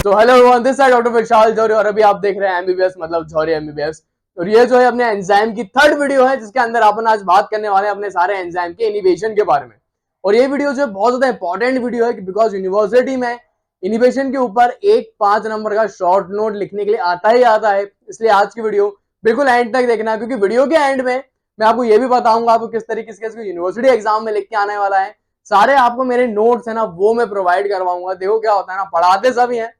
तो hello everyone, this side doctor Vishal Jauhari और अभी आप देख रहे हैं एमबीबीएस मतलब जौहरी एमबीबीएस। और ये जो है अपने एंजाइम की थर्ड वीडियो है जिसके अंदर अपन आज बात करने वाले हैं अपने सारे एंजाइम के इनिबिशन के बारे में। और ये वीडियो जो है बहुत ज्यादा इंपॉर्टेंट वीडियो है बिकॉज यूनिवर्सिटी में इनिबिशन के ऊपर एक 5 नंबर का शॉर्ट नोट लिखने के लिए आता ही आता है। इसलिए आज की वीडियो बिल्कुल एंड तक देखना, क्योंकि वीडियो के एंड में मैं आपको ये भी बताऊंगा आपको किस तरीके से यूनिवर्सिटी एग्जाम में लिख के आने वाला है। सारे आपको मेरे नोट्स है ना वो मैं प्रोवाइड करवाऊंगा। देखो क्या होता है ना, पढ़ाते सभी हैं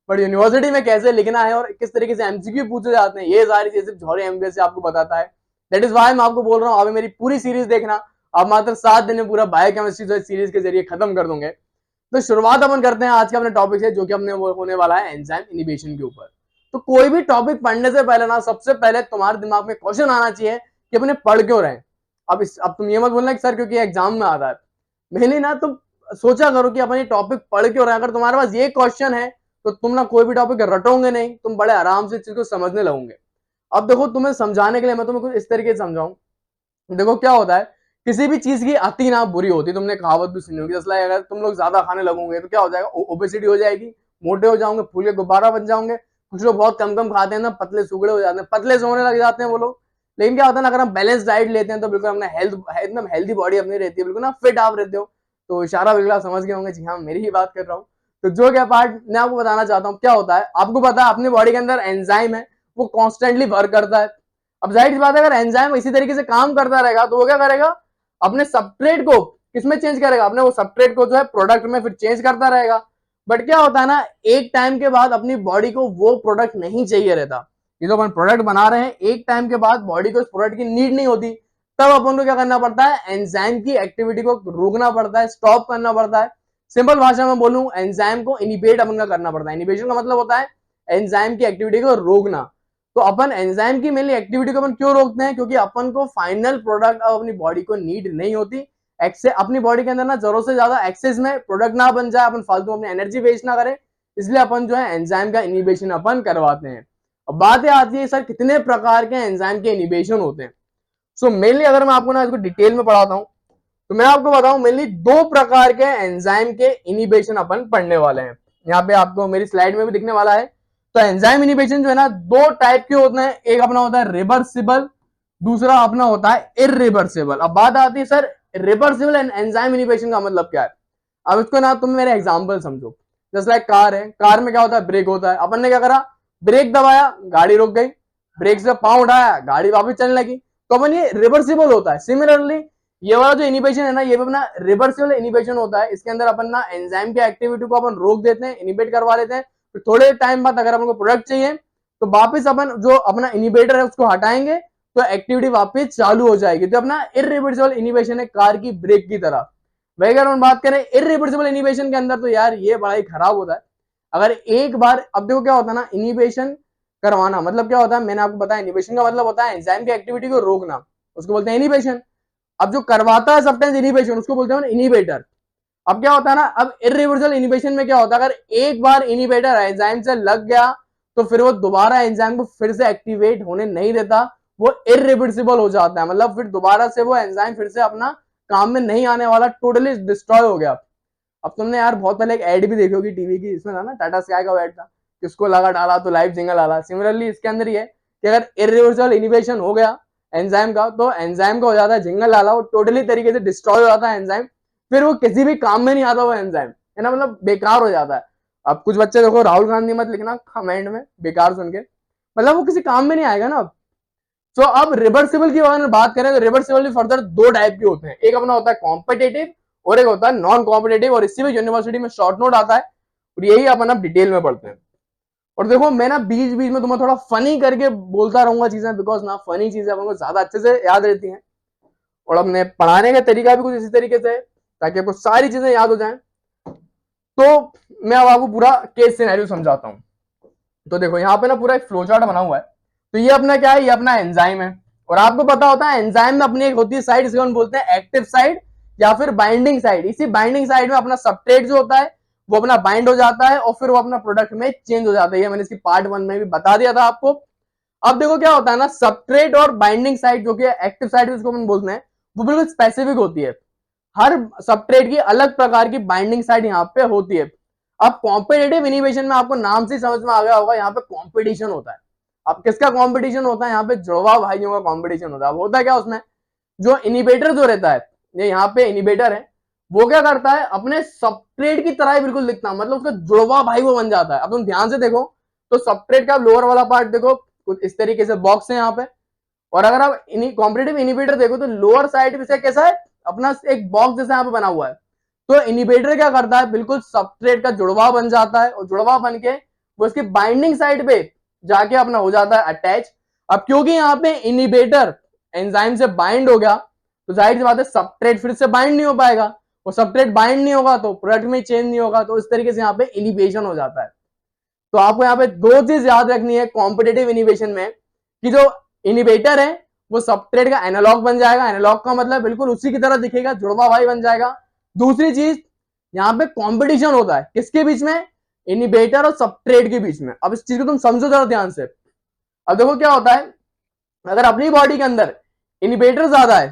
बट यूनिवर्सिटी में कैसे लिखना है और किस तरीके से एमसीक्यू पूछे जाते हैं ये सारी चीजें जौहरी एमबीबीएस से आपको बताता है। दैट इज वाई मैं आपको बोल रहा हूँ अभी मेरी पूरी सीरीज देखना। आप मात्र 7 दिन में पूरा बायोकेमिस्ट्री जो सीरीज के जरिए खत्म कर दूंगे। तो शुरुआत अपन करते हैं आज के अपने टॉपिक से, जो कि अपने होने वाला है एंजाइम इनिबिशन के ऊपर। तो कोई भी टॉपिक पढ़ने से पहले ना सबसे पहले तुम्हारे दिमाग में क्वेश्चन आना चाहिए कि अपने पढ़ क्यों रहे। अब तुम ये मत बोलना कि सर क्योंकि एग्जाम में आता है। मैंने ना तुम सोचा करो कि अपने टॉपिक पढ़ क्यों रहे। अगर तुम्हारे पास ये क्वेश्चन है तो तुम ना कोई भी टॉपिक रटोगे नहीं, तुम बड़े आराम से चीज को समझने लगोगे। अब देखो तुम्हें समझाने के लिए मैं तुम्हें कुछ इस तरीके से समझाऊं। देखो क्या होता है, किसी भी चीज की अति ना बुरी होती है। तुमने कहावत भी सुनी होगी, जैसे अगर तुम लोग ज्यादा खाने लगोगे तो क्या हो जाएगा, ओबेसिटी हो जाएगी, मोटे हो जाओगे, फूल के गुब्बारा बन जाओगे। कुछ लोग बहुत कम कम खाते हैं ना, पतले सुगड़े हो जाते हैं, पतले से होने लग जाते हैं वो लोग। लेकिन क्या होता है ना, अगर हम बैलेंस डाइट लेते हैं तो बिल्कुल अपना हेल्थ एकदम हेल्थी बॉडी अपनी रहती है, बिल्कुल ना फिट आप रहते हो। तो इशारा बिल्कुल आप समझ गए होंगे, जी हाँ मेरी ही बात कर रहा हूँ। तो जो क्या पार्ट मैं आपको बताना चाहता हूँ, क्या होता है आपको पता है अपनी बॉडी के अंदर एंजाइम है, वो कॉन्स्टेंटली वर्क करता है। अब जाहिर सी बात है अगर एंजाइम इसी तरीके से काम करता रहेगा तो वो क्या करेगा, अपने सबस्ट्रेट को किसमें चेंज करेगा, अपने वो सबस्ट्रेट को जो है प्रोडक्ट में फिर चेंज करता रहेगा। बट क्या होता है ना, एक टाइम के बाद अपनी बॉडी को वो प्रोडक्ट नहीं चाहिए रहता। ये तो अपन प्रोडक्ट बना रहे हैं, एक टाइम के बाद बॉडी को इस प्रोडक्ट की नीड नहीं होती, तब अपन को क्या करना पड़ता है, एंजाइम की एक्टिविटी को रोकना पड़ता है, स्टॉप करना पड़ता है। सिंपल भाषा में बोलूं, एंजाइम को इनिबेट अपन का करना पड़ता है। इनिबेशन का मतलब होता है एंजाइम की एक्टिविटी को रोकना। तो अपन एंजाइम की मेनली एक्टिविटी को अपन क्यों रोकते हैं, क्योंकि अपन को फाइनल प्रोडक्ट अब अपनी बॉडी को नीड नहीं होती। अपनी बॉडी के अंदर ना जरूरत से ज्यादा एक्सेस में प्रोडक्ट ना बन जाए, अपन फालतू अपनी एनर्जी वेस्ट ना करें, इसलिए अपन जो है एंजाइम का इनिबेशन अपन करवाते हैं। अब बात आती है सर कितने प्रकार के एंजाइम के इनिबेशन होते हैं। सो मेनली अगर मैं आपको ना इसको डिटेल में पढ़ाता हूं तो मैं आपको बताऊं मेनली 2 प्रकार के एंजाइम के इनिबेशन अपन पढ़ने वाले हैं। यहाँ पे आपको मेरी स्लाइड में भी दिखने वाला है। तो एंजाइम इनिबिशन जो है ना 2 टाइप के होते हैं, एक अपना होता है रिवर्सिबल, दूसरा अपना होता है इरिवर्सिबल। अब बात आती है सर रिवर्सिबल एंजाइम इनिबिशन का मतलब क्या है। अब इसको ना तुम मेरे एग्जांपल समझो। जैसे लाइक कार है, कार में क्या होता है, ब्रेक होता है। अपन ने क्या करा, ब्रेक दबाया, गाड़ी रुक गई, ब्रेक से पांव उठाया, गाड़ी वापस चलने लगी। तो अपन ये रिवर्सिबल होता है। सिमिलरली ये वाला जो इनिबिशन है ना, ये भी अपना रिवर्सिबल इनिबिशन होता है। इसके अंदर अपन ना एंजाइम की एक्टिविटी को अपन रोक देते हैं, इनिबेट करवा लेते हैं। फिर थोड़े टाइम बाद अगर अपन को प्रोडक्ट चाहिए तो वापस अपन जो अपना इनिबेटर है उसको हटाएंगे तो एक्टिविटी वापस चालू हो जाएगी। तो अपना इरिवर्सिबल इनिबिशन है कार की ब्रेक की तरह। वही अगर हम बात करें इरिवर्सिबल इनिबिशन के अंदर तो यार ये बड़ा ही खराब होता है। अगर एक बार, अब देखो क्या होता है ना, इनिबिशन करवाना मतलब क्या होता है, मैंने आपको बताया इनिबिशन का मतलब होता है एंजाइम की एक्टिविटी को रोकना, उसको बोलते हैं इनिबिशन। अब जो करवाता है सबटाइम्स इनिबिशन उसको बोलते हैं इनिबेटर। अब क्या होता है ना, अब इरिवर्सिबल इनिबिशन में क्या होता है, अगर एक बार इनिबेटर एंजाइम से लग गया तो फिर वो दोबारा एंजाइम को फिर से एक्टिवेट होने नहीं देता, वो इरिवर्सिबल हो जाता है। मतलब फिर दोबारा से वो एंजाइम फिर से अपना काम में नहीं आने वाला, टोटली डिस्ट्रॉय हो गया। अब तुमने यार बहुत पहले एक एड भी देखी होगी टीवी की, इसमें था ना टाटा स्काई का एड था, किसको लगा डाला तो लाइव जिंगल आला। सिमिलरली इसके अंदर ये कि अगर इरिवर्सिबल इनिबिशन हो गया एंजाइम का तो एंजाइम का हो जाता है जिंगल डाला, वो टोटली तरीके से डिस्ट्रॉय हो जाता है एंजाइम, फिर वो किसी भी काम में नहीं आता वो एंजाइम, है ना, मतलब बेकार हो जाता है। अब कुछ बच्चे देखो, राहुल गांधी मत लिखना कमेंट में बेकार सुन के, मतलब वो किसी काम में नहीं आएगा ना। तो अब रिवर्सिबल की अगर बात करें तो रिवर्सिबल फर्दर 2 टाइप के होते हैं, एक अपना होता है कॉम्पिटेटिव और एक होता है नॉन कॉम्पिटेटिव, और इसी में यूनिवर्सिटी में शॉर्ट नोट आता है और यही अपन अब डिटेल में पढ़ते हैं। और देखो मैं ना बीच बीच में तुम्हें थोड़ा फनी करके बोलता रहूंगा चीजें, बिकॉज ना फनी चीजें अपन को ज्यादा अच्छे से याद रहती हैं और अपने पढ़ाने का तरीका भी कुछ इसी तरीके से है ताकि आपको सारी चीजें याद हो जाएं। तो मैं अब आपको पूरा केस सिनेरियो समझाता हूं। तो देखो यहाँ पे ना पूरा एक फ्लो चार्ट बना हुआ है। तो ये अपना क्या है, ये अपना एंजाइम है और आपको पता होता है एंजाइम में अपनी एक होती है साइड, इसको हम बोलते हैं एक्टिव साइड या फिर बाइंडिंग साइड। इसी बाइंडिंग साइड में अपना सबस्ट्रेट जो होता है वो अपना बाइंड हो जाता है और फिर वो अपना प्रोडक्ट में चेंज हो जाता है। ये मैंने इसकी पार्ट 1 में भी बता दिया था आपको। अब देखो क्या होता है ना, सबस्ट्रेट और बाइंडिंग साइड जो कि एक्टिव साइड जिसको हम बोलते हैं वो बिल्कुल स्पेसिफिक होती है। हर सबस्ट्रेट की अलग प्रकार की बाइंडिंग साइड यहाँ पे होती है। अब कॉम्पिटिटिव इनिबिशन में आपको नाम से समझ में आ गया होगा, यहाँ पे कॉम्पिटिशन होता है। अब किसका कॉम्पिटिशन होता है? यहाँ पे जुड़वा भाइयों का कॉम्पिटिशन होता है। अब होता है क्या उसमें, जो इनिबेटर जो रहता है, ये यहाँ पे इनिबेटर है, वो क्या करता है, अपने सबस्ट्रेट की तरह ही बिल्कुल दिखता है, मतलब उसका जुड़वा भाई वो बन जाता है। अब तुम ध्यान से देखो तो सबस्ट्रेट का लोअर वाला पार्ट देखो, कुछ इस तरीके से बॉक्स है यहाँ पे, और अगर आप कॉम्पिटिटिव इनिबेटर देखो तो लोअर साइड से कैसा है, अपना एक बॉक्स जैसा यहाँ पे बना हुआ है। तो इनिबेटर क्या करता है, बिल्कुल सबस्ट्रेट का जुड़वा बन जाता है, और जुड़वा बन के वो इसकी बाइंडिंग साइड पे जाके अपना हो जाता है अटैच। अब क्योंकि यहाँ पे इनिबेटर एंजाइम से बाइंड हो गया, तो जाहिर सी बात है सबस्ट्रेट फिर से बाइंड नहीं हो पाएगा, और सबस्ट्रेट बाइंड नहीं होगा तो प्रोडक्ट में चेंज नहीं होगा, तो इस तरीके से यहाँ पे इनिबेशन हो जाता है। तो आपको यहाँ पे दो चीज याद रखनी है कॉम्पिटिटिव इनिबेशन में, कि जो इनिबेटर है वो सबस्ट्रेट का एनालॉग बन जाएगा, एनालॉग का मतलब बिल्कुल उसी की तरह दिखेगा, जुड़वा भाई बन जाएगा। दूसरी चीज, यहाँ पे कॉम्पिटिशन होता है किसके बीच में, इनिबेटर और सबस्ट्रेट के बीच में। अब इस चीज को तुम समझो जरा ध्यान से। अब देखो क्या होता है, अगर अपनी बॉडी के अंदर इनिबेटर ज्यादा है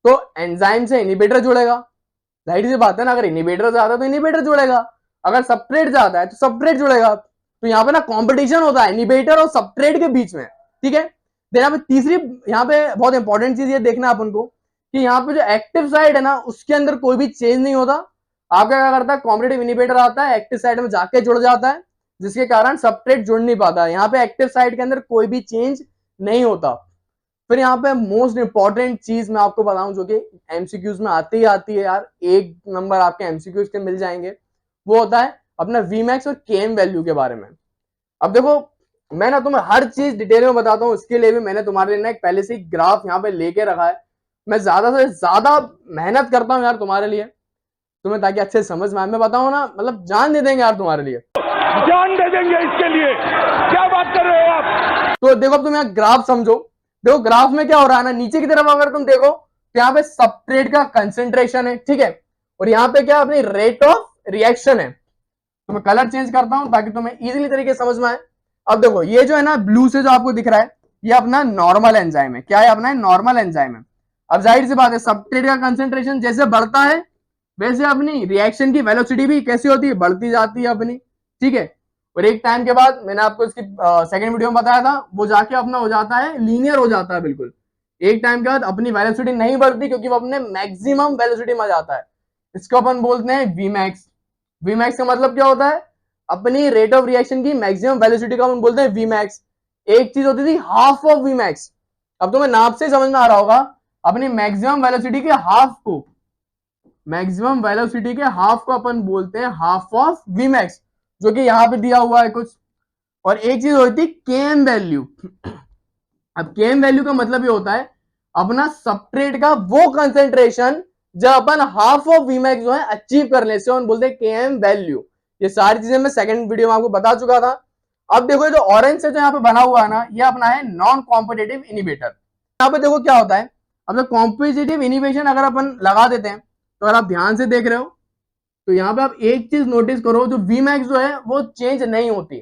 तो एंजाइम से इनिबेटर जुड़ेगा, जाहिर सी बात है ना, अगर इनिबेटर ज्यादा है तो इनिबेटर जुड़ेगा, अगर सबस्ट्रेट ज्यादा है तो सबस्ट्रेट जुड़ेगा। तो यहाँ पे ना कॉम्पिटिशन होता है इनिबेटर और सबस्ट्रेट के बीच में, ठीक है। देन यहाँ पे तीसरी, यहाँ पे बहुत इंपॉर्टेंट चीज ये देखना है अपन को, कि यहाँ पे जो एक्टिव साइड है ना उसके अंदर कोई भी चेंज नहीं होता। आपका क्या करता है, कॉम्पिटिटिव इनिबेटर आता है, एक्टिव साइड में जाके जुड़ जाता है, जिसके कारण सबस्ट्रेट जुड़ नहीं पाता। यहाँ पे एक्टिव साइड के अंदर कोई भी चेंज नहीं होता। फिर यहाँ पे मोस्ट इंपॉर्टेंट चीज मैं आपको बताऊं, जो कि एमसीक्यूज में आती ही आती है यार, एक नंबर आपके एमसीक्यूज के मिल जाएंगे, वो होता है अपना वीमैक्स और केएम वैल्यू के बारे में। अब देखो मैं ना तुम्हें हर चीज डिटेल में बताता हूँ, इसके लिए भी मैंने तुम्हारे लिए ना एक पहले से ही ग्राफ यहाँ पे लेके रखा है। मैं ज्यादा से ज्यादा मेहनत करता हूँ यार तुम्हारे लिए, तुम्हें ताकि अच्छे समझ में आए। मैं बताऊँ ना, मतलब जान दे देंगे यार तुम्हारे लिए, जान दे देंगे इसके लिए, क्या बात कर रहे हो आप। तो देखो अब तुम यहाँ ग्राफ समझो। देखो ग्राफ में क्या हो रहा है ना, नीचे की तरफ अगर तुम देखो तो यहाँ पे सबस्ट्रेट का कंसेंट्रेशन है, ठीक है, और यहाँ पे क्या अपनी रेट ऑफ रिएक्शन है। तो मैं कलर चेंज करता हूं ताकि तुम्हें इजीली तरीके से समझ में आए। अब देखो ये जो है ना ब्लू से जो आपको दिख रहा है, ये अपना नॉर्मल एंजाइम है। क्या है अपना, नॉर्मल एंजाइम है। अब जाहिर सी बात है सबस्ट्रेट का कंसेंट्रेशन जैसे बढ़ता है वैसे अपनी रिएक्शन की वेलोसिटी भी कैसी होती है, बढ़ती जाती है अपनी, ठीक है। और एक टाइम के बाद मैंने आपको इसकी सेकंड वीडियो में बताया था, वो जाके अपना हो जाता है लीनियर हो जाता है बिल्कुल। एक टाइम के बाद अपनी वेलोसिटी नहीं बढ़ती क्योंकि वो अपने मैक्सिमम वेलोसिटी में जाता है। इसको अपन बोलते हैं वीमैक्स। वीमैक्स का मतलब क्या होता है, अपनी रेट ऑफ रिएक्शन की मैक्सिमम वेलोसिटी का अपन बोलते हैं वीमैक्स। एक चीज होती थी हाफ ऑफ वीमैक्स, अब तुम्हें नाम से समझ में आ रहा होगा, अपनी मैक्सिमम वेलोसिटी के हाफ को, मैक्सिमम वेलोसिटी के हाफ को अपन बोलते हैं हाफ ऑफ वीमैक्स, जो कि यहां पे दिया हुआ है कुछ। और एक चीज होती है केएम वैल्यू। अब केएम वैल्यू का मतलब ये होता है अपना सबस्ट्रेट का वो कंसेंट्रेशन जब अपन हाफ ऑफ वीमैक्स जो है अचीव कर ले, से बोलते हैं केएम वैल्यू। ये सारी चीजें मैं सेकंड वीडियो में आपको बता चुका था। अब देखो ये जो ऑरेंज से जो यहाँ पे बना हुआ है ना, ये अपना है नॉन कॉम्पिटिटिव इनिबेटर। यहाँ पे देखो क्या होता है, अब जो कॉम्पिटिटिव इनिबेशन अगर अपन लगा देते हैं, तो अगर आप ध्यान से देख रहे हो तो यहाँ पे आप एक चीज नोटिस करो, जो वीमैक्स जो है वो चेंज नहीं होती।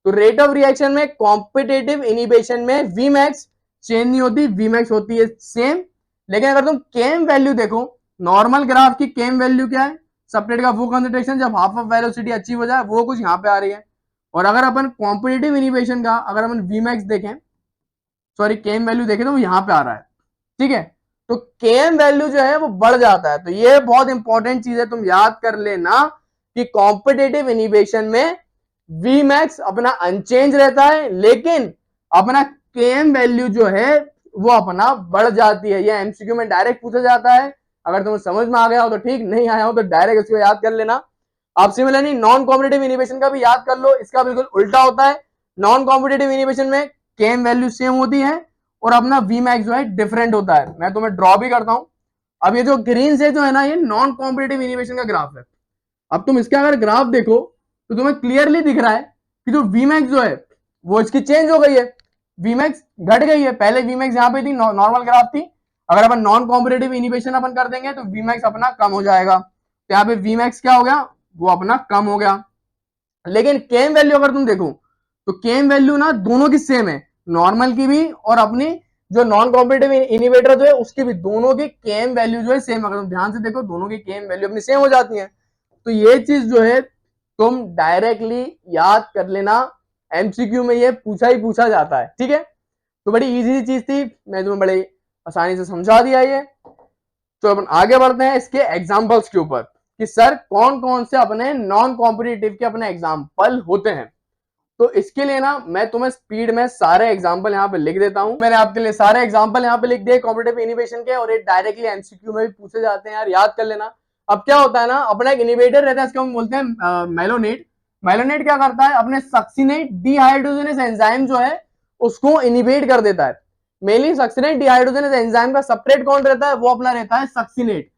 तो रेट ऑफ रिएक्शन में कॉम्पिटिटिव इनिबेशन में वीमैक्स चेंज नहीं होती, वीमैक्स होती है सेम। लेकिन अगर तुम केएम वैल्यू देखो, नॉर्मल ग्राफ की केएम वैल्यू क्या है, सबस्ट्रेट का वो कंसंट्रेशन जब हाफ ऑफ वेलोसिटी अचीव हो जाए, वो कुछ यहाँ पे आ रही है। और अगर अपन कॉम्पिटिटिव इनिबेशन का अगर अपन वीमैक्स देखें, सॉरी केएम वैल्यू देखें, तो वो यहाँ पे आ रहा है, ठीक है। तो केएम वैल्यू जो है वो बढ़ जाता है। तो ये बहुत इंपॉर्टेंट चीज है, तुम याद कर लेना कि कॉम्पिटिटिव इनिबेशन में वीमैक्स अपना अनचेंज रहता है, लेकिन अपना केएम वैल्यू जो है वो अपना बढ़ जाती है। ये एमसीक्यू में डायरेक्ट पूछा जाता है, अगर तुम्हें समझ में आ गया हो तो ठीक, नहीं आया हो तो डायरेक्ट इसको याद कर लेना। आप सिमिलरली नॉन कॉम्पिटिटिव इनिबेशन का भी याद कर लो, इसका बिल्कुल उल्टा होता है। नॉन कॉम्पिटिटिव इनिबेशन में केएम वैल्यू सेम होती है और अपना वीमैक्स जो है डिफरेंट होता है। मैं तुम्हें ड्रॉ भी करता हूं। अब ये जो ग्रीन से जो है ना, ये नॉन कॉम्पिटिटिव इनिबेशन का ग्राफ है। अब तुम इसका अगर ग्राफ देखो तो तुम्हें क्लियरली दिख रहा है कि जो वीमैक्स जो है वो इसकी चेंज हो गई है, वीमैक्स घट गई है। पहले वीमैक्स यहाँ पे थी, नॉर्मल ग्राफ थी। अगर अपन नॉन कॉम्पिटिटिव इनिबेशन अपन कर देंगे तो वीमैक्स अपना कम हो जाएगा। तो यहाँ पे वीमैक्स क्या हो गया, वो अपना कम हो गया। लेकिन केएम वैल्यू अगर तुम देखो तो केएम वैल्यू ना दोनों की सेम है, नॉर्मल की भी और अपनी जो नॉन कॉम्पिटिटिव इनिबेटर जो है उसकी भी, दोनों की केएम वैल्यू जो है सेम। अगर तुम ध्यान से देखो दोनों की केएम वैल्यू अपनी सेम हो जाती है। तो ये चीज जो है तुम डायरेक्टली याद कर लेना, एमसीक्यू में ये पूछा ही पूछा जाता है, ठीक है। तो बड़ी इजी चीज थी, मैं तुम्हें बड़े आसानी से समझा दिया ये। तो अपन आगे बढ़ते हैं इसके एग्जाम्पल्स के ऊपर कि सर कौन कौन से अपने नॉन कॉम्पिटिटिव के अपने एग्जाम्पल होते हैं। तो इसके लिए ना मैं तुम्हें स्पीड में सारे एग्जांपल यहाँ पे लिख देता हूं। मैंने आपके लिए सारे एग्जांपल यहाँ पे लिख दिए कॉम्पिटिटिव इनिवेशन के, और ये डायरेक्टली एमसीक्यू में भी पूछे जाते हैं यार, याद कर लेना। अब क्या होता है ना, अपना एक इनिवेटर रहता है, इसको हम बोलते हैं मेलोनेट। मेलोनेट क्या करता है, अपने सक्सिनेट डिहाइड्रोजनेस एंजाइम जो है उसको इनिवेट कर देता है। मेनली सक्सिनेट डिहाइड्रोजनेस एंजाइम का सेपरेट कौन रहता है, वो अपना रहता है सक्सिनेट।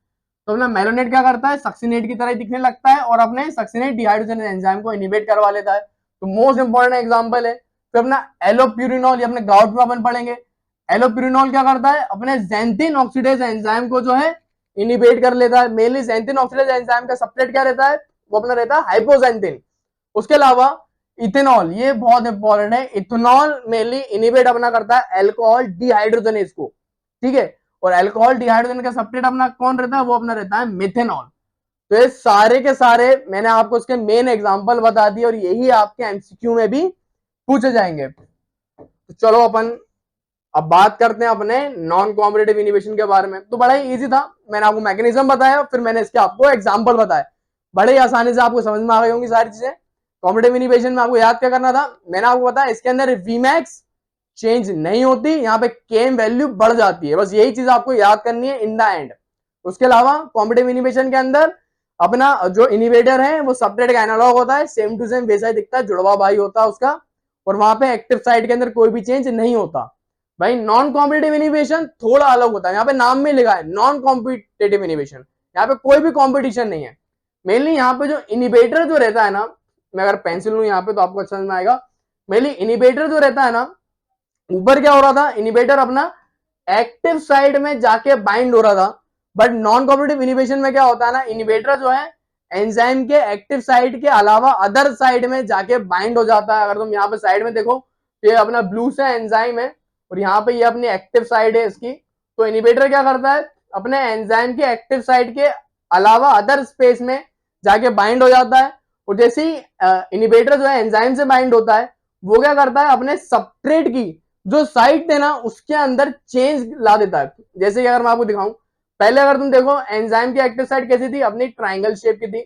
तो अपना मेलोनेट क्या करता है, सक्सिनेट की तरह दिखने लगता है और अपने सक्सिनेट डिहाइड्रोजनेस एंजाइम को इनिवेट करवा लेता है। तो मोस्ट इंपॉर्टेंट एग्जांपल है। फिर अपना एलोप्यूरिनॉल, ये अपने गाउट में अपन पढ़ेंगे। एलोप्यूरिनॉल क्या करता है, अपने ज़ैंथिन ऑक्सीडेज एंजाइम को जो है इनिवेट कर लेता है। मेनली ज़ैंथिन ऑक्सीडेज एंजाइम का सेपरेट क्या रहता है, वो अपना रहता है हाइपोज़ैंथिन। उसके अलावा इथेनॉल, ये बहुत इंपॉर्टेंट है। इथेनॉल मेनली इनिवेट अपना करता है अल्कोहल डिहाइड्रोजनेज को, ठीक है। और अल्कोहल डिहाइड्रोजन का सेपरेट अपना कौन रहता है, वो अपना रहता है मिथेनॉल। तो ये सारे के सारे मैंने आपको इसके मेन एग्जांपल बता दिए और यही आपके एमसीक्यू में भी पूछे जाएंगे। तो चलो अपन अब बात करते हैं अपने नॉन कॉम्पिटिटिव इनिवेशन के बारे में। तो बड़ा ही इजी था, मैंने आपको मैकेनिज्म बताया, फिर मैंने इसके आपको एग्जांपल बताया। बड़े ही आसानी से आपको समझ में आ गई होंगी सारी चीजें। कॉम्पिटिटिव इनिवेशन में आपको याद क्या करना था, मैंने आपको बताया इसके अंदर वीमैक्स चेंज नहीं होती, यहाँ पे केम वैल्यू बढ़ जाती है, बस यही चीज आपको याद करनी है इन द एंड। उसके अलावा कॉम्पिटिटिव इनिवेशन के अंदर अपना जो इनिवेटर है वो सबट्रेट का एनालॉग होता है, सेम टू सेम वैसा ही दिखता है, जुड़वा भाई होता है उसका, और वहां पे एक्टिव साइट के अंदर कोई भी चेंज नहीं होता। भाई नॉन कॉम्पिटिटिव इनिवेशन थोड़ा अलग होता है, यहाँ पे नाम में लिखा है नॉन कॉम्पिटिटिव इनिवेशन, यहाँ पे कोई भी कॉम्पिटिशन नहीं है। मेनली यहाँ पे जो इनिवेटर जो रहता है ना, मैं अगर पेंसिल लूं यहाँ पे तो आपको अच्छा समझ में आएगा। मेनली इनिवेटर जो रहता है ना, ऊपर क्या हो रहा था, इनिवेटर अपना एक्टिव साइड में जाके बाइंड हो रहा था। बट नॉन कॉम्पिटिटिव इनिवेशन में क्या होता है ना, इनिवेटर जो है एंजाइम के एक्टिव साइड के अलावा अदर साइड में जाके बाइंड हो जाता है। अगर तुम यहाँ पे साइड में देखो, ये अपना ब्लू से एंजाइम है और यहाँ पे ये अपनी एक्टिव साइड है इसकी। तो इनिवेटर क्या करता है, अपने एंजाइम के एक्टिव साइड के अलावा अदर स्पेस में जाके बाइंड हो जाता है। और जैसे ही इनिवेटर जो है एंजाइम से बाइंड होता है, वो क्या करता है, अपने सबस्ट्रेट की जो साइट थे ना उसके अंदर चेंज ला देता है। जैसे कि अगर मैं आपको दिखाऊं, पहले अगर तुम देखो एंजाइम की एक्टिव साइट कैसी थी, अपनी ट्राइंगल शेप की थी।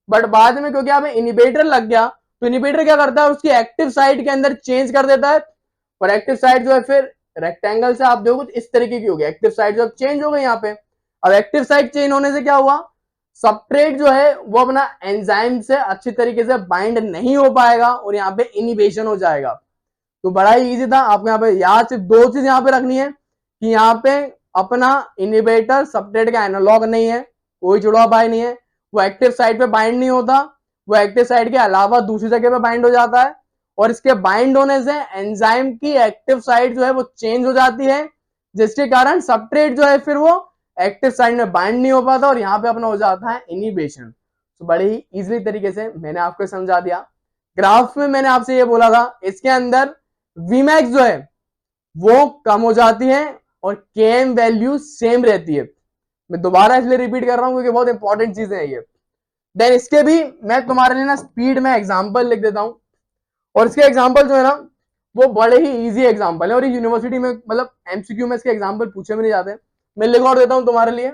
बट बाद में क्योंकि यहाँ पे इनिवेटर लग गया, तो इनिवेटर क्या करता है, उसकी एक्टिव साइट के अंदर चेंज कर देता है, और एक्टिव साइट जो है फिर रेक्टेंगल से आप देखो इस तरीके की होगी। एक्टिव साइट जो चेंज हो गई यहाँ पे। अब एक्टिव साइट चेंज होने से क्या हुआ, सबस्ट्रेट जो है वो अपना एंजाइम से अच्छी तरीके से बाइंड नहीं हो पाएगा और यहाँ पे इनिवेशन हो जाएगा। तो बड़ा ही इजी था, आपको यहाँ पे याद सिर्फ दो चीज यहाँ पे रखनी है कि यहाँ पे अपना इनिवेटर सबस्ट्रेट का एनालॉग नहीं है, कोई जुड़वा भाई नहीं है, वो एक्टिव साइट पे बाइंड नहीं होता, वो एक्टिव साइट के अलावा दूसरी जगह पे बाइंड हो जाता है। और इसके बाइंड होने से एंजाइम की एक्टिव साइट जो है वो चेंज हो जाती है, जिसके कारण सबस्ट्रेट जो है फिर वो एक्टिव साइट में बाइंड नहीं हो पाता और यहाँ पे अपना हो जाता है इनिवेशन। तो बड़े ही इजीली तरीके से मैंने आपको समझा दिया। ग्राफ में मैंने आपसे ये बोला था, इसके अंदर वीमैक्स जो है वो कम हो जाती है और केएम वैल्यू सेम रहती है। मैं दोबारा इसलिए रिपीट कर रहा हूं क्योंकि बहुत इंपॉर्टेंट चीजें हैं ये। देन इसके भी मैं तुम्हारे लिए ना स्पीड में एग्जांपल लिख देता हूं, और इसके एग्जांपल जो है ना वो बड़े ही इजी एग्जांपल है, और ये यूनिवर्सिटी में मतलब एमसीक्यू में इसके एग्जांपल पूछे भी नहीं जाते। मैं लिख और देता हूं तुम्हारे लिए।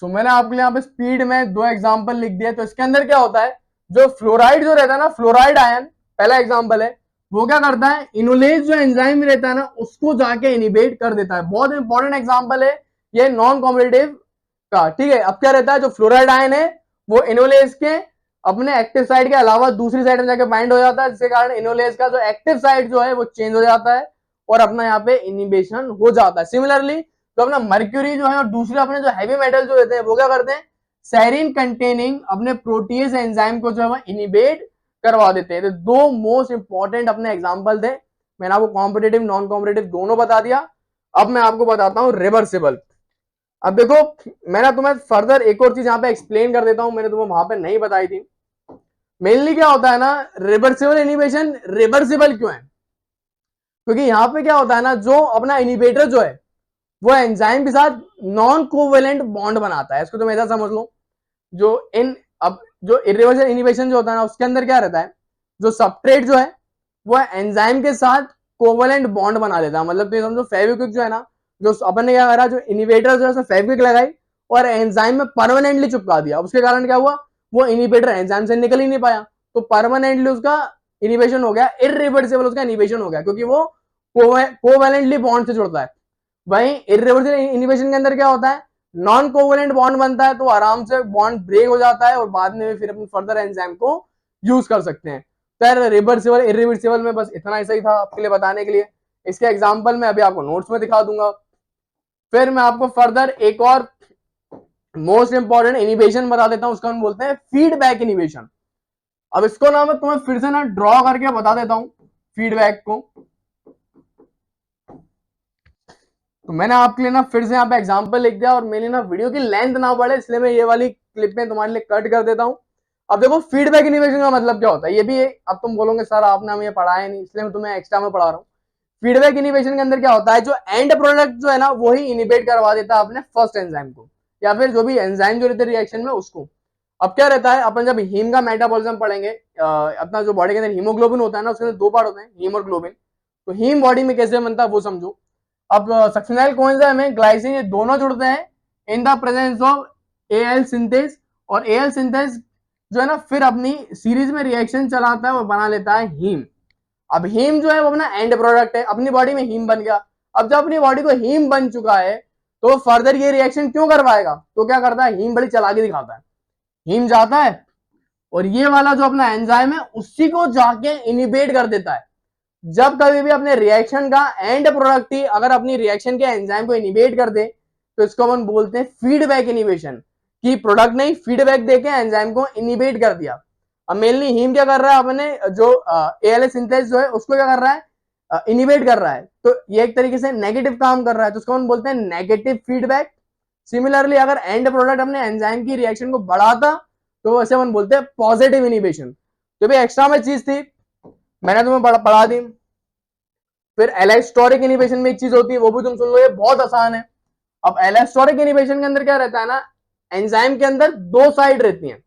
सो मैंने आपके लिए यहाँ पे स्पीड में दो एग्जांपल लिख दिए। तो इसके अंदर क्या होता है, जो फ्लोराइड जो रहता है ना, फ्लोराइड आयन पहला एग्जांपल है, वो क्या करता है, इनोलेज जो एंजाइम रहता है ना उसको जाके इनिबेट कर देता है। बहुत इंपॉर्टेंट एग्जांपल है ये नॉन कॉम्पिटिटिव का, ठीक है। अब क्या रहता है, जो फ्लोराइड आयन है वो इनोलेज के अपने एक्टिव साइड के अलावा दूसरी साइड में जाके बाइंड हो जाता है, जिसके कारण इनोलेज का जो एक्टिव साइड जो है वो चेंज हो जाता है और अपना यहाँ पे इनिबेशन हो जाता है। सिमिलरली तो अपना मर्क्यूरी जो है और दूसरे अपने जो हैवी मेटल जो रहते हैं वो क्या करते हैं, सेरीन कंटेनिंग अपने प्रोटीज एंजाइम को जो है वो इनिबेट करवा देते हैं। तो दो मोस्ट इंपॉर्टेंट अपने एग्जांपल थे। मैंने आपको कॉम्पिटिटिव नॉन कॉम्पिटिटिव दोनों बता दिया। अब मैं आपको बताता हूँ रिवर्सिबल। अब देखो मैंने तुम्हें फर्दर एक और चीज यहाँ पे एक्सप्लेन कर देता हूँ, मैंने तुम्हें वहां पे नहीं बताई थी। मेनली क्या होता है ना, रिवर्सिबल इनिबेशन रिवर्सिबल क्यों है, क्योंकि यहाँ पे क्या होता है ना, जो अपना इनिबेटर जो है वो एंजाइम के साथ नॉन कोवेलेंट बॉन्ड बनाता है। इसको तुम ऐसा समझ लो, जो इन अब जो इरिवर्सल इनिबिशन जो होता है ना, उसके अंदर क्या रहता है, जो सबस्ट्रेट जो है वो एंजाइम के साथ कोवेलेंट बॉन्ड बना लेता है। मतलब तो समझो फेविक्विक जो है ना, जो अपन ने क्या करा, जो इनिबिटर जो है फेविक्विक लगाई और एंजाइम में परमानेंटली चिपका दिया। उसके कारण क्या हुआ, वो इनिबिटर एंजाइम से निकल ही नहीं पाया, तो परमानेंटली उसका इनिबिशन हो गया, इरिवर्सिबल उसका इनिबिशन हो गया, क्योंकि वो कोवेलेंटली बॉन्ड से जुड़ता है। वहीं इरिवर्सिबल इनिबिशन के अंदर क्या होता है, नॉन कोवेलेंट बॉन्ड बनता है, तो आराम से बॉन्ड ब्रेक हो जाता है और बाद में फिर अपने फर्दर एंजाइम को यूज कर सकते हैं। तो यार रिवर्सिबल इरिवर्सिबल में बस इतना ऐसा ही था आपके लिए बताने के लिए। इसके एग्जांपल मैं अभी आपको नोट्स में दिखा दूंगा। फिर मैं आपको फर्दर एक और मोस्ट इंपॉर्टेंट इनिबिशन बता देता हूं, उसका हम बोलते हैं फीडबैक इनिबिशन। अब इसको ना मैं तुम्हें फिर से ना ड्रॉ करके बता देता हूं फीडबैक को। तो मैंने आपके लिए ना फिर से यहाँ पे एग्जांपल लिख दिया और मेरी ना वीडियो की लेंथ ना बढ़े, इसलिए मैं ये वाली क्लिप में तुम्हारे लिए कट कर देता हूं। अब देखो फीडबैक इनिबिशन का मतलब क्या होता है, ये भी अब तुम बोलोगे सर आपने हमें पढ़ाया नहीं, इसलिए मैं तुम्हें एक्स्ट्रा में पढ़ा रहा हूँ। फीडबैक इनिबिशन के अंदर क्या होता है, जो एंड प्रोडक्ट जो है ना वही इनिबेट करवा देता है अपने फर्स्ट एंजाइम को, या फिर जो भी एंजाइम जो रहते हैं रिएक्शन में उसको। अब क्या रहता है, अपन जब हीम का मेटाबॉलिज्म पढ़ेंगे, अपना जो बॉडी के अंदर हीमोग्लोबिन होता है ना, उसके अंदर दो पार्ट होते हैं, हीम और ग्लोबिन। तो हीम बॉडी में कैसे बनता है वो समझो। अब सक्सेनाइल कोएंजाइम में ग्लाइसिन, ये दोनों जुड़ते हैं in the presence of AL synthase, और एएल सिंथेस जो है ना फिर अपनी सीरीज में रिएक्शन चलाता है और बना लेता है हीम। अब हीम जो है वो अपना एंड प्रोडक्ट है, अपनी बॉडी में हीम बन गया। अब जब अपनी बॉडी को हीम बन चुका है तो फर्दर ये रिएक्शन क्यों करवाएगा, तो क्या करता है, हीम बड़ी चालाकी दिखाता है, हीम जाता है और ये वाला जो अपना एंजाइम है उसी को जाके इनिबेट कर देता है। जब कभी भी अपने रिएक्शन का एंड प्रोडक्ट ही अगर अपनी रिएक्शन के एंजाइम को इनिबेट कर दे, तो इसको अपन बोलते हैं फीडबैक इनिबेशन, कि प्रोडक्ट ने फीडबैक देके एंजाइम को इनिबेट कर दिया। अब मेनली हीम क्या कर रहा है, अपने जो एएलएस सिंथेस जो है उसको क्या कर रहा है, इनिबेट कर रहा है, तो ये एक तरीके से नेगेटिव काम कर रहा है, तो उसको हम बोलते हैं नेगेटिव फीडबैक। सिमिलरली अगर एंड प्रोडक्ट अपने एंजाइम की रिएक्शन को बढ़ाता तो वैसे अपन बोलते हैं पॉजिटिव इनिबेशन। जो भी एक्स्ट्रा में चीज थी मैंने तुम्हें पढ़ा दी। फिर एलेस्टोरिक इनिबिशन में एक चीज होती है, वो भी तुम सुन लो, ये बहुत आसान है। अब एलेस्टोरिक इनिबिशन के अंदर क्या रहता है ना, एंजाइम के अंदर दो साइड रहती हैं।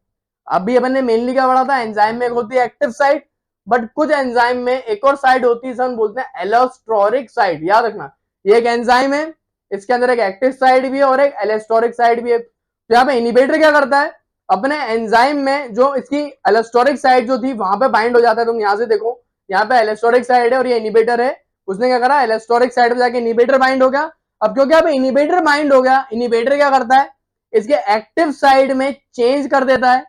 अभी अपन ने मेनली क्या पढ़ा था, एंजाइम में एक होती है एक्टिव साइड, बट कुछ एंजाइम में एक और साइड होती है, हम बोलते हैं एलेस्टोरिक साइड। याद रखना, ये एक एंजाइम है, इसके अंदर एक एक्टिव साइड भी है और एक एलेस्टोरिक साइड भी है। तो यहाँ पे इनिबिटर क्या करता है, अपने एंजाइम में जो इसकी एलेस्टोरिक साइड जो थी वहां पे बाइंड हो जाता है। तुम यहाँ से देखो, यहाँ पे एलेस्टोरिक साइड है और ये इनिबिटर है, उसने क्या करा, इलेक्ट्रोनिक साइड पे जाके इनिबिटर बाइंड हो गया। अब क्योंकि अब इनिबिटर बाइंड हो गया, इनिबिटर क्या करता है, इसके एक्टिव साइड में चेंज कर देता है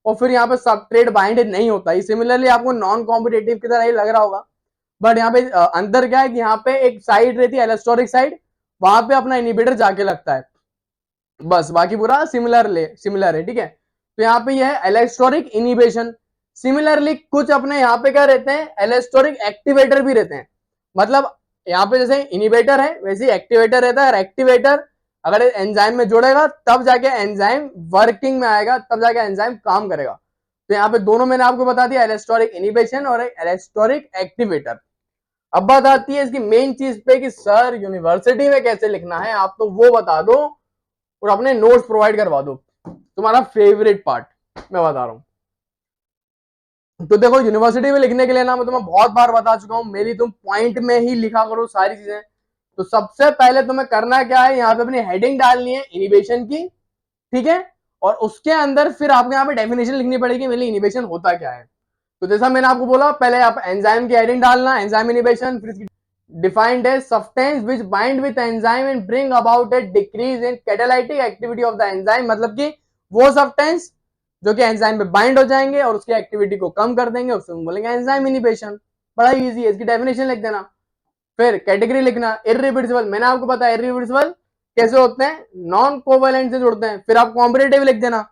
और फिर यहाँ पे सबस्ट्रेट बाइंड नहीं होता है। सिमिलरली आपको नॉन कॉम्पिटेटिव की तरह ही लग रहा होगा, बट यहाँ पे अंदर क्या है कि यहाँ पे एक साइड रहती है इलेक्ट्रोनिक साइड, वहां पे अपना इनिबिटर जाके लगता है, बस बाकी पूरा सिमिलर है, ठीक है। तो यहाँ पे यह है इलेक्ट्रोनिक इनिबिशन। सिमिलरली कुछ अपने यहाँ पे क्या रहते हैं, इलेक्ट्रोनिक एक्टिवेटर भी रहते हैं। मतलब यहाँ पे जैसे इनिबेटर है वैसे एक्टिवेटर रहता है, और एक्टिवेटर अगर एंजाइम में जुड़ेगा तब जाके एंजाइम वर्किंग में आएगा, तब जाके एंजाइम काम करेगा। तो यहाँ पे दोनों मैंने आपको बता दिया, इलेक्ट्रोनिक इनिबिशन और इलेक्ट्रोनिक एक्टिवेटर। अब बात आती है इसकी मेन चीज पे कि सर यूनिवर्सिटी में कैसे लिखना है, आप तो वो बता दो और अपने नोट्स प्रोवाइड करवा दो, तुम्हारा फेवरेट पार्ट मैं बता रहा हूं। तो देखो यूनिवर्सिटी में लिखने के लिए ना मैं तुम्हें बहुत बार बता चुका हूं, मेरी तुम पॉइंट में ही लिखा करो सारी चीजें। तो सबसे पहले तुम्हें करना क्या है, यहाँ पे अपनी हेडिंग डालनी है इनिबिशन की, ठीक है, और उसके अंदर फिर आपको यहाँ पे डेफिनेशन लिखनी पड़ेगी मेनली इनिबिशन होता क्या है। तो जैसा मैंने आपको बोला, पहले आप एंजाइम की हेडिंग डालना, एंजाइम इनिबिशन, फिर defined as substance which bind with enzyme and bring about a decrease in catalytic activity of the enzyme. मतलब कि वो सब्सटेंस जो कि एंजाइम पे बाइंड हो जाएंगे और उसकी एक्टिविटी को कम कर देंगे, उसको हम बोलेंगे एंजाइम इनिबिशन। बड़ा इजी है, इसकी डेफिनेशन लिख देना। फिर कैटेगरी लिखना, इरिवर्सिबल, मैंने आपको बताया इरिवर्सिबल कैसे होते हैं, नॉन कोवेलेंट से जुड़ते हैं। फिर आप कॉम्पिटेटिव लिख देना,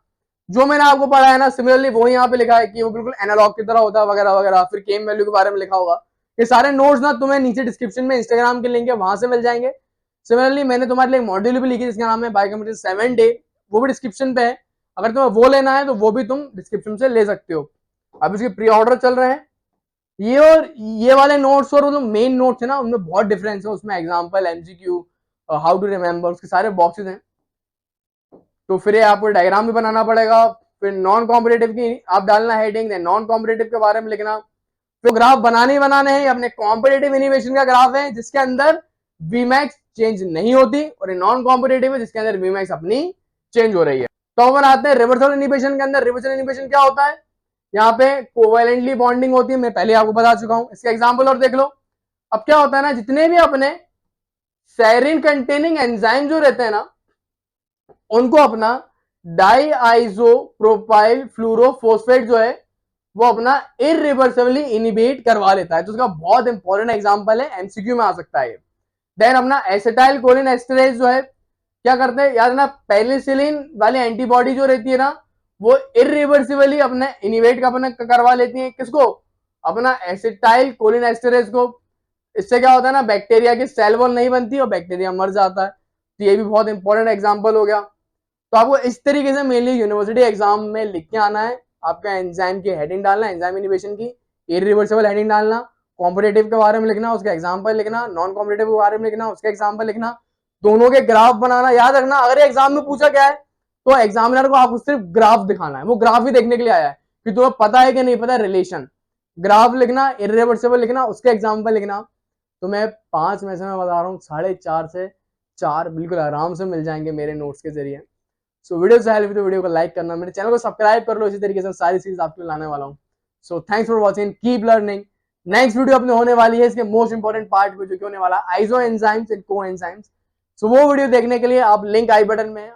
जो मैंने आपको पढ़ा है ना सिमिलरली वो यहाँ पे लिखा है कि वो बिल्कुल एनालॉग की तरह होता है वगैरह वगैरह। फिर केम वैल्यू के बारे में लिखा होगा। ये सारे नोट्स ना तुम्हें नीचे डिस्क्रिप्शन में इंस्टाग्राम के लिंक है, वहां से मिल जाएंगे। सिमिलरली मैंने तुम्हारे लिए मॉड्यूल भी लिखी जिसका नाम है बायोकेमिस्ट्री 7 डे, वो भी डिस्क्रिप्शन पे है। अगर तुम्हें वो लेना है तो वो भी तुम डिस्क्रिप्शन से ले सकते हो। अब इसके प्री ऑर्डर चल रहे हैं। ये और ये वाले नोट्स और जो मेन नोट्स है ना उनमें बहुत डिफरेंस है। उसमें example, MCQ, how to remember, उसके सारे बॉक्सेस हैं। तो फिर आपको डायग्राम भी बनाना पड़ेगा, फिर नॉन कॉम्पिटेटिव की आप डालना हेडिंग, नॉन कॉम्पिटेटिव के बारे में लिखना। फिर ग्राफ बनाने हैं, अपने कॉम्पिटेटिव इनोवेशन का ग्राफ है जिसके अंदर वीमैक्स चेंज नहीं होती, और नॉन कॉम्पिटेटिव है जिसके अंदर वीमैक्स अपनी चेंज हो रही है। तो अपन आते हैं रिवर्सल इनहिबिशन के अंदर। रिवर्सल इनहिबिशन क्या होता है? यहाँ पे कोवैलेंटली बॉन्डिंग होती है, मैं पहले आपको बता चुका हूं। इसका एग्जांपल और देख लो। अब क्या होता है ना, जितने भी अपने सेरिन कंटेनिंग एंजाइम जो रहते हैं ना, उनको अपना डाई आइसो प्रोपाइल फ्लूरोफोस्फेट जो है वो अपना इरिवर्सिबली इनिबिट करवा लेता है। तो उसका बहुत इंपॉर्टेंट एग्जांपल है, एमसीक्यू में आ सकता है। देन अपना एसिटाइल कोलिन एस्टरेज जो है क्या करते हैं यार ना, पेनिसिलिन वाली एंटीबॉडी जो रहती है ना, वो इरिवर्सिबली अपने इनिवेट का अपना करवा लेती है। किसको? अपना एसिटाइल कोलिन एस्टरेज को। इससे क्या होता है ना, बैक्टीरिया की सेल वॉल नहीं बनती और बैक्टीरिया मर जाता है। तो ये भी बहुत इंपॉर्टेंट एग्जांपल हो गया। तो आपको इस तरीके से मेनली यूनिवर्सिटी एग्जाम में लिख के आना है। आपका एंजाइम की हेडिंग डालना, एंजाइम इनिवेशन की इरिवर्सिबल हेडिंग डालना, कॉम्पिटेटिव के बारे में लिखना, उसका एग्जांपल लिखना, नॉन कॉम्पिटेटिव के बारे में लिखना, उसका एग्जांपल लिखना, दोनों के ग्राफ बनाना। याद रखना, अगर एग्जाम में पूछा गया है तो एग्जामिनर को आपको सिर्फ ग्राफ दिखाना है, वो ग्राफ ही देखने के लिए आया है कि तुम्हें पता है कि नहीं पता रिलेशन। ग्राफ लिखना, इरिवर्सिबल लिखना, उसके एग्जाम्पल लिखना। तो मैं 5 में से मैं बता रहा हूँ 4.5 से 4 बिल्कुल आराम से मिल जाएंगे मेरे नोट्स के जरिए। सो वीडियो से हेल्प, तो वीडियो को लाइक करना, मेरे चैनल को सब्सक्राइब कर लो, इसी तरीके से सारी चीज आपके लिए लाने वाला हूँ। So thanks for watching, keep learning. Next video अपने होने वाली है इसके मोस्ट इंपॉर्टेंट पार्ट में, जो कि होने वाला आइसो एंजाइम्स एंड को एंजाइम्स। सो वो वीडियो देखने के लिए आप लिंक आई बटन में